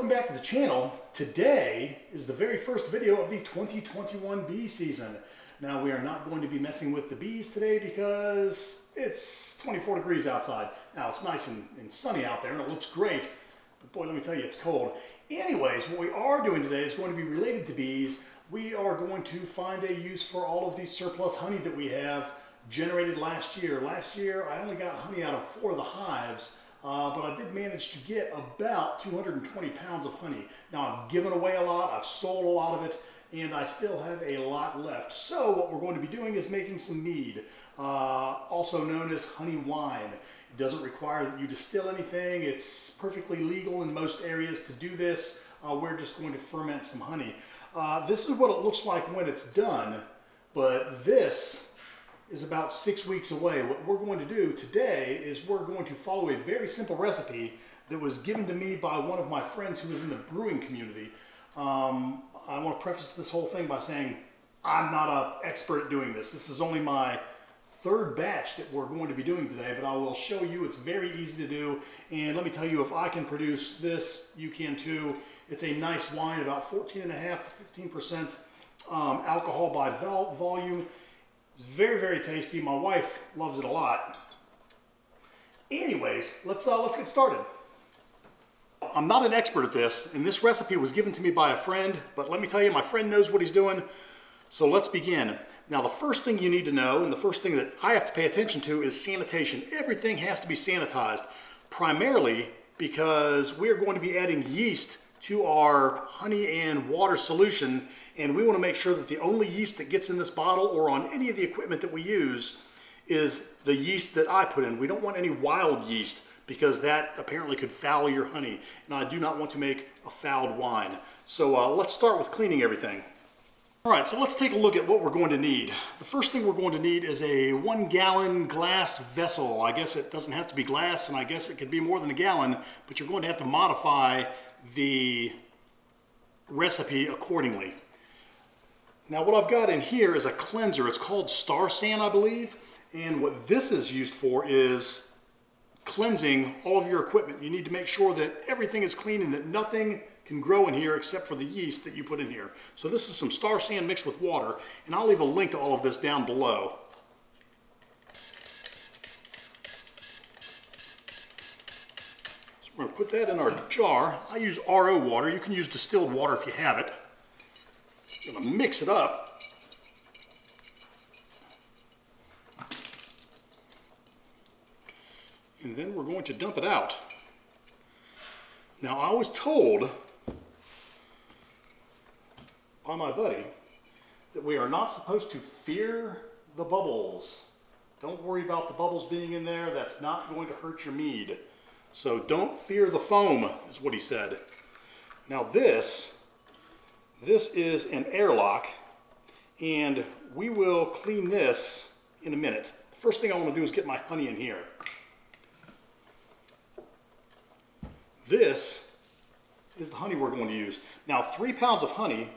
welcome back to the channel. Today is the very first video of the 2021 bee season. Now we are not going to be messing with the bees today because it's 24 degrees outside. Now it's nice and sunny out there and it looks great, but boy, let me tell you, it's cold. Anyways, what we are doing today is going to be related to bees. We are going to find a use for all of the surplus honey that we have generated last year. Last year I only got honey out of 4 of the hives. But I did manage to get about 220 pounds of honey. Now I've given away a lot, I've sold a lot of it, and I still have a lot left. So what we're going to be doing is making some mead, also known as honey wine. It doesn't require that you distill anything. It's perfectly legal in most areas to do this. We're just going to ferment some honey. This is what it looks like when it's done, but this is about 6 weeks away. What we're going to do today is we're going to follow a very simple recipe that was given to me by one of my friends who is in the brewing community. I want to preface this whole thing by saying I'm not an expert at doing this. This is only my 3rd batch that we're going to be doing today, but I will show you. It's very easy to do, and let me tell you, if I can produce this, you can too. It's a nice wine, about 14.5 to 15% alcohol by volume. It's very, very tasty. My wife loves it a lot. Anyways, let's get started. I'm not an expert at this, and this recipe was given to me by a friend, but let me tell you, my friend knows what he's doing, so let's begin. Now, the first thing you need to know, and the first thing that I have to pay attention to, is sanitation. Everything has to be sanitized, primarily because we're going to be adding yeast to our honey and water solution, and we want to make sure that the only yeast that gets in this bottle or on any of the equipment that we use is the yeast that I put in. We don't want any wild yeast because that apparently could foul your honey, and I do not want to make a fouled wine. So let's start with cleaning everything. All right, so let's take a look at what we're going to need. The first thing we're going to need is a 1-gallon glass vessel. I guess it doesn't have to be glass, and I guess it could be more than a gallon, but you're going to have to modify the recipe accordingly. Now what I've got in here is a cleanser. It's called Star San, I believe, and what this is used for is cleansing all of your equipment. You need to make sure that everything is clean and that nothing can grow in here except for the yeast that you put in here. So this is some Star San mixed with water, and I'll leave a link to all of this down below. We're going to put that in our jar. I use RO water. You can use distilled water if you have it. I'm going to mix it up. And then we're going to dump it out. Now, I was told by my buddy that we are not supposed to fear the bubbles. Don't worry about the bubbles being in there. That's not going to hurt your mead. So don't fear the foam, is what he said. Now this is an airlock, and we will clean this in a minute. The first thing I want to do is get my honey in here. This is the honey we're going to use. Now 3 pounds of honey,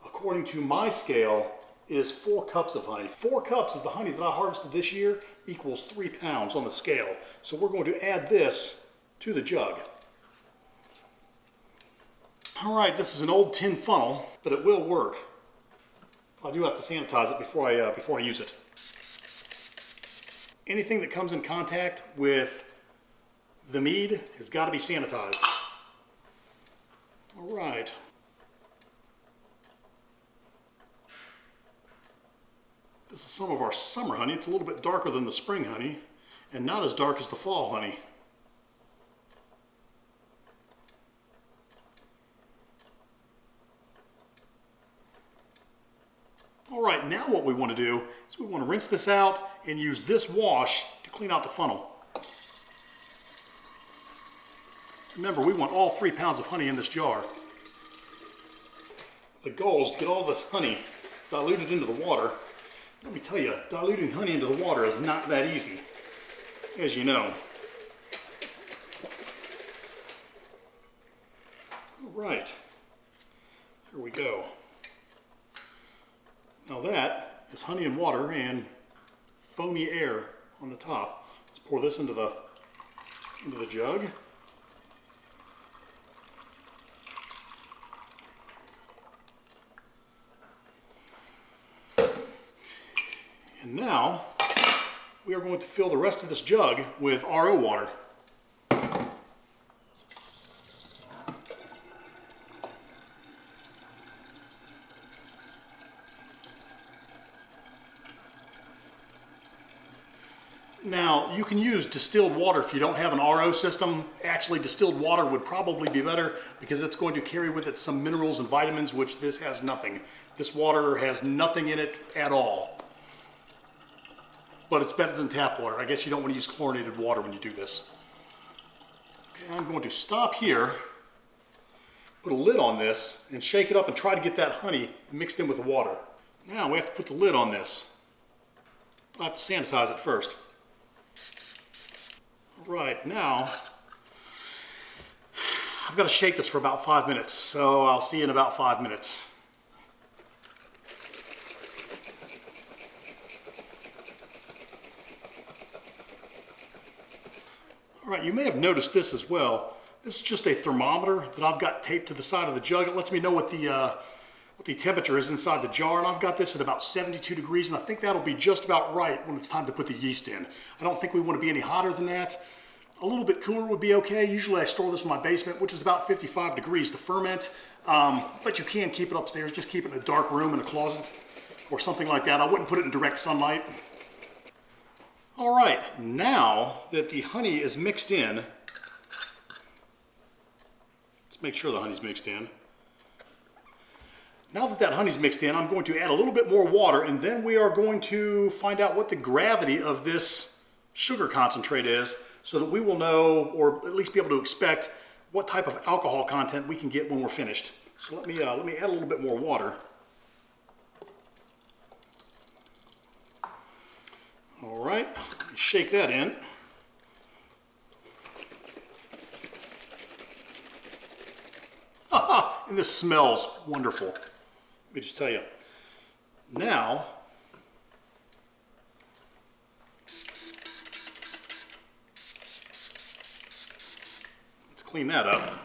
according to my scale, is 4 cups of honey. 4 cups of the honey that I harvested this year equals 3 pounds on the scale. So we're going to add this to the jug. All right, this is an old tin funnel, but it will work. I do have to sanitize it before I use it. Anything that comes in contact with the mead has got to be sanitized. All right. This is some of our summer honey. It's a little bit darker than the spring honey and not as dark as the fall honey. All right, now what we want to do is we want to rinse this out and use this wash to clean out the funnel. Remember, we want all 3 pounds of honey in this jar. The goal is to get all this honey diluted into the water. Let me tell you, diluting honey into the water is not that easy, as you know. All right, here we go. Now that is honey and water and foamy air on the top. Let's pour this into the jug. And now we are going to fill the rest of this jug with RO water. Now, you can use distilled water if you don't have an RO system. Actually, distilled water would probably be better because it's going to carry with it some minerals and vitamins, which this has nothing. This water has nothing in it at all. But it's better than tap water. I guess you don't want to use chlorinated water when you do this. Okay, I'm going to stop here, put a lid on this, and shake it up and try to get that honey mixed in with the water. Now we have to put the lid on this. I have to sanitize it first. Right, now I've got to shake this for about 5 minutes, so I'll see you in about 5 minutes. All right, you may have noticed this as well. This is just a thermometer that I've got taped to the side of the jug. It lets me know what the temperature is inside the jar, and I've got this at about 72 degrees, and I think that'll be just about right when it's time to put the yeast in. I don't think we want to be any hotter than that. A little bit cooler would be okay. Usually I store this in my basement, which is about 55 degrees to ferment, but you can keep it upstairs. Just keep it in a dark room in a closet or something like that. I wouldn't put it in direct sunlight. All right, now that the honey is mixed in, let's make sure the honey's mixed in. Now that that honey's mixed in, I'm going to add a little bit more water, and then we are going to find out what the gravity of this sugar concentrate is so that we will know, or at least be able to expect, what type of alcohol content we can get when we're finished. So let me add a little bit more water. All right, shake that in. And this smells wonderful. Let me just tell you. Now, let's clean that up.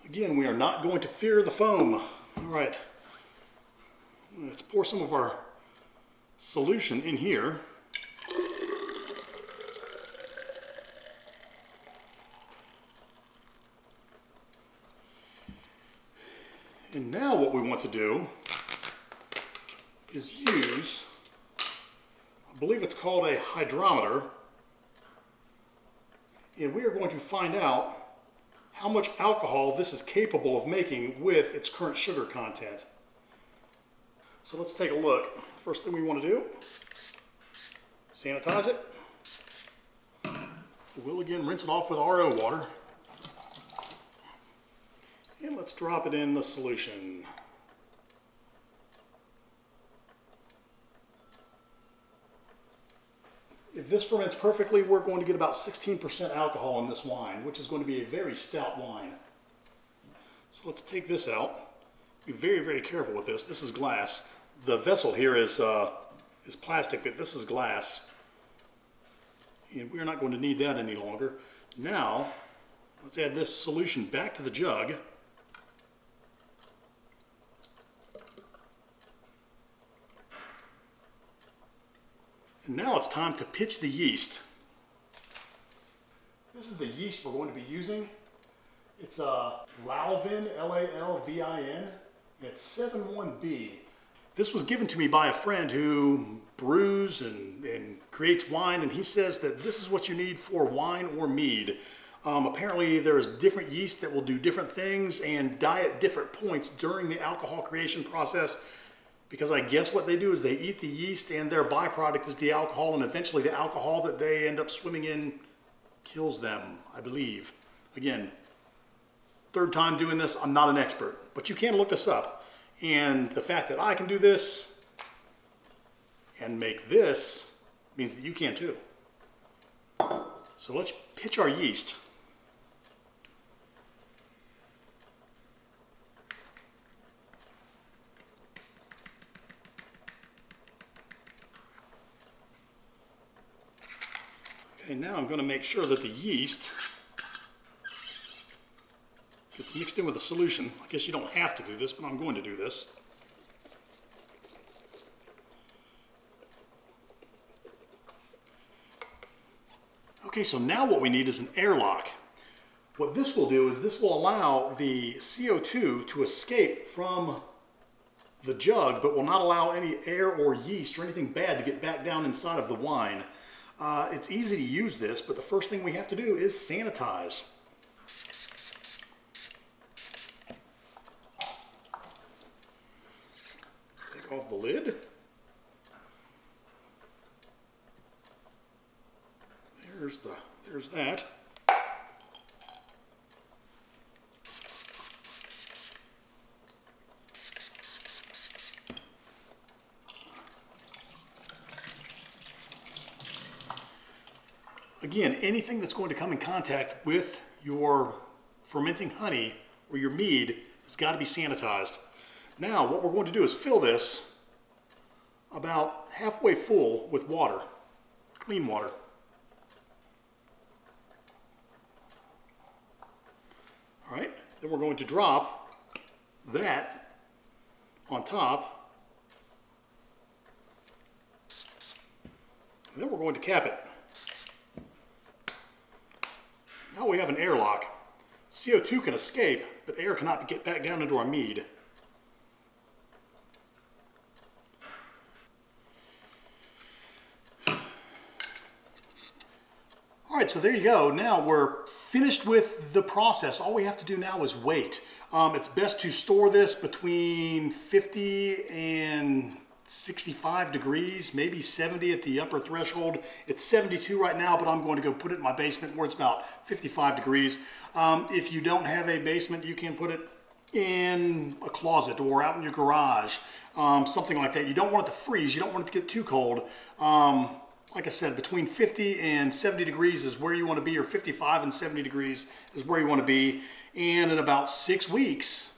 Again, we are not going to fear the foam. All right, let's pour some of our solution in here. And now what we want to do is use, I believe it's called a hydrometer, and we are going to find out how much alcohol this is capable of making with its current sugar content. So let's take a look. First thing we want to do, sanitize it. We'll again rinse it off with RO water. And let's drop it in the solution. If this ferments perfectly, we're going to get about 16% alcohol in this wine, which is going to be a very stout wine. So let's take this out. Be very, very careful with this. This is glass. The vessel here is plastic, but this is glass. And we're not going to need that any longer. Now, let's add this solution back to the jug. And now it's time to pitch the yeast. This is the yeast we're going to be using. It's Lalvin, L-A-L-V-I-N. It's 71B. This was given to me by a friend who brews and creates wine, and he says that this is what you need for wine or mead. Apparently there's different yeast that will do different things and die at different points during the alcohol creation process, because I guess what they do is they eat the yeast and their byproduct is the alcohol, and eventually the alcohol that they end up swimming in kills them, I believe. Again, third time doing this, I'm not an expert, but you can look this up. And the fact that I can do this and make this means that you can too. So let's pitch our yeast. Okay, now I'm going to make sure that the yeast gets mixed in with the solution. I guess you don't have to do this, but I'm going to do this. Okay, so now what we need is an airlock. What this will do is this will allow the CO2 to escape from the jug, but will not allow any air or yeast or anything bad to get back down inside of the wine. It's easy to use this, but the first thing we have to do is sanitize. Take off the lid. There's that. Again, anything that's going to come in contact with your fermenting honey or your mead has got to be sanitized. Now, what we're going to do is fill this about halfway full with water, clean water. All right, then we're going to drop that on top. And then we're going to cap it. Now we have an airlock. CO2 can escape, but air cannot get back down into our mead. All right, so there you go. Now we're finished with the process. All we have to do now is wait. It's best to store this between 50 and 65 degrees, maybe 70 at the upper threshold. It's 72 right now, but I'm going to go put it in my basement where it's about 55 degrees. If you don't have a basement, you can put it in a closet or out in your garage, something like that. You don't want it to freeze. You don't want it to get too cold. Like I said, between 50 and 70 degrees is where you want to be, or 55 and 70 degrees is where you want to be. And in about 6 weeks,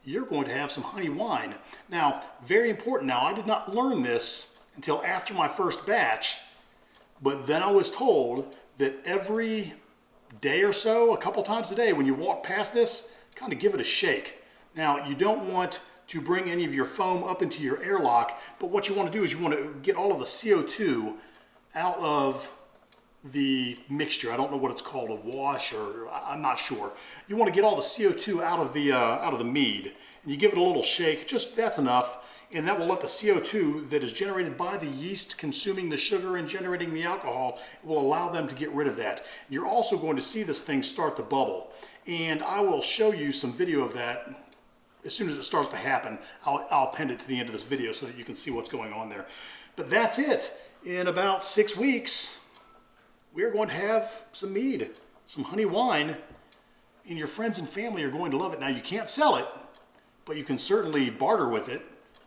you're going to have some honey wine. Now, very important now, I did not learn this until after my first batch, but then I was told that every day or so, a couple times a day, when you walk past this, kind of give it a shake. Now, you don't want to bring any of your foam up into your airlock, but what you want to do is you want to get all of the CO2 out of the mixture. I don't know what it's called, a wash, or I'm not sure. You want to get all the CO2 out of the mead, and you give it a little shake. Just that's enough, and that will let the CO2 that is generated by the yeast consuming the sugar and generating the alcohol, will allow them to get rid of that. You're also going to see this thing start to bubble, and I will show you some video of that as soon as it starts to happen. I'll append it to the end of this video so that you can see what's going on there. But that's it. In about 6 weeks, we're going to have some mead, some honey wine, and your friends and family are going to love it. Now, you can't sell it, but you can certainly barter with it,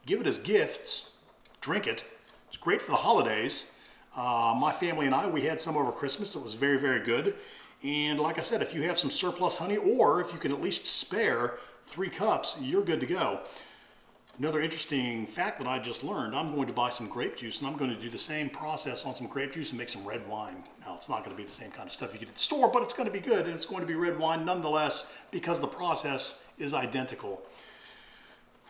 give it as gifts, drink it. It's great for the holidays. My family and I, we had some over Christmas. It was very, very good. And like I said, if you have some surplus honey, or if you can at least spare 3 cups, you're good to go. Another interesting fact that I just learned, I'm going to buy some grape juice, and I'm going to do the same process on some grape juice and make some red wine. Now, it's not going to be the same kind of stuff you get at the store, but it's going to be good, and it's going to be red wine nonetheless because the process is identical.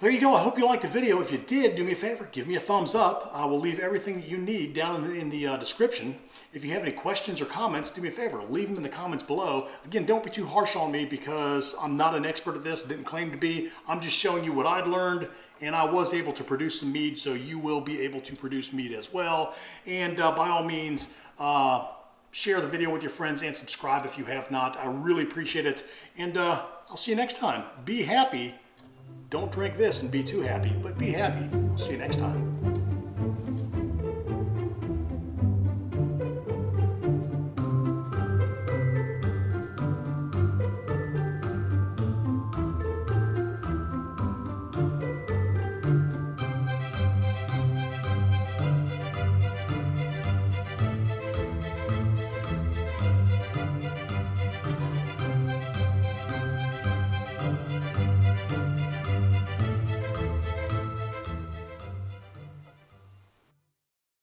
There you go. I hope you liked the video. If you did, do me a favor, give me a thumbs up. I will leave everything that you need down in the description. If you have any questions or comments, do me a favor, leave them in the comments below. Again, don't be too harsh on me because I'm not an expert at this, didn't claim to be. I'm just showing you what I'd learned, and I was able to produce some mead, so you will be able to produce mead as well. And by all means, share the video with your friends and subscribe if you have not. I really appreciate it. And I'll see you next time. Be happy. Don't drink this and be too happy, but be happy. I'll see you next time.